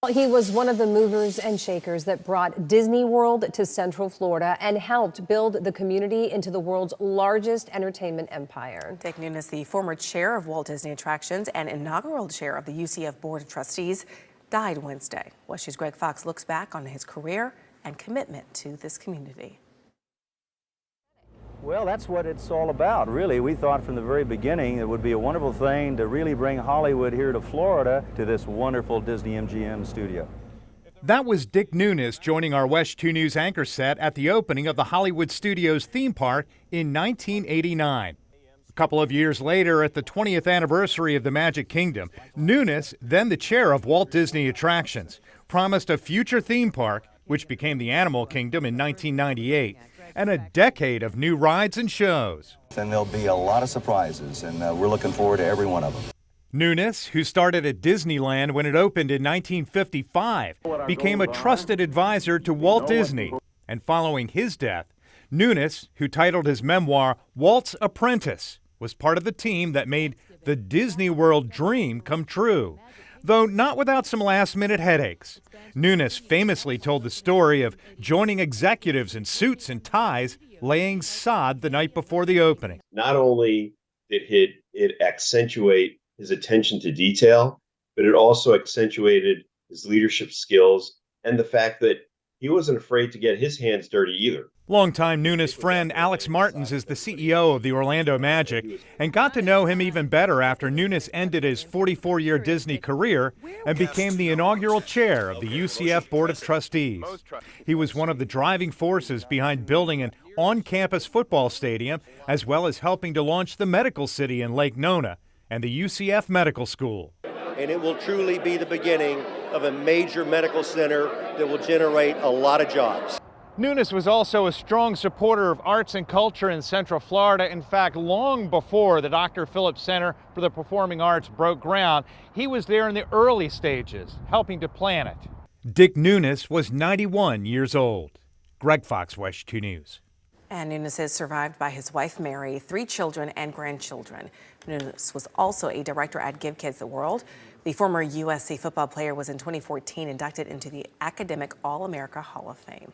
He was one of the movers and shakers that brought Disney World to Central Florida and helped build the community into the world's largest entertainment empire. Dick Nunes, the former chair of Walt Disney Attractions and inaugural chair of the UCF Board of Trustees, died Wednesday. WESH News' Greg Fox looks back on his career and commitment to this community. Well, that's what it's all about, really. We thought from the very beginning it would be a wonderful thing to really bring Hollywood here to Florida to this wonderful Disney MGM studio. That was Dick Nunes joining our WESH 2 News anchor set at the opening of the Hollywood Studios theme park in 1989. A couple of years later, at the 20th anniversary of the Magic Kingdom, Nunes, then the chair of Walt Disney Attractions, promised a future theme park, which became the Animal Kingdom in 1998, and a decade of new rides and shows. And there'll be a lot of surprises, and we're looking forward to every one of them. Nunes, who started at Disneyland when it opened in 1955, became a trusted advisor to Walt Disney. And following his death, Nunes, who titled his memoir Walt's Apprentice, was part of the team that made the Disney World dream come true, though not without some last-minute headaches. Nunes famously told the story of joining executives in suits and ties laying sod the night before the opening. Not only did it accentuate his attention to detail, but it also accentuated his leadership skills and the fact that he wasn't afraid to get his hands dirty either. Longtime Nunes friend Alex Martins is the CEO of the Orlando Magic and got to know him even better after Nunes ended his 44-year Disney career and became the inaugural chair of the UCF Board of Trustees. He was one of the driving forces behind building an on-campus football stadium, as well as helping to launch the Medical City in Lake Nona and the UCF Medical School. And it will truly be the beginning of a major medical center that will generate a lot of jobs. Nunes was also a strong supporter of arts and culture in Central Florida. In fact, long before the Dr. Phillips Center for the Performing Arts broke ground, he was there in the early stages, helping to plan it. Dick Nunes was 91 years old. Greg Fox, WESH 2 News. And Nunes is survived by his wife, Mary, 3 children and grandchildren. Nunes was also a director at Give Kids the World. The former USC football player was in 2014 inducted into the Academic All-America Hall of Fame.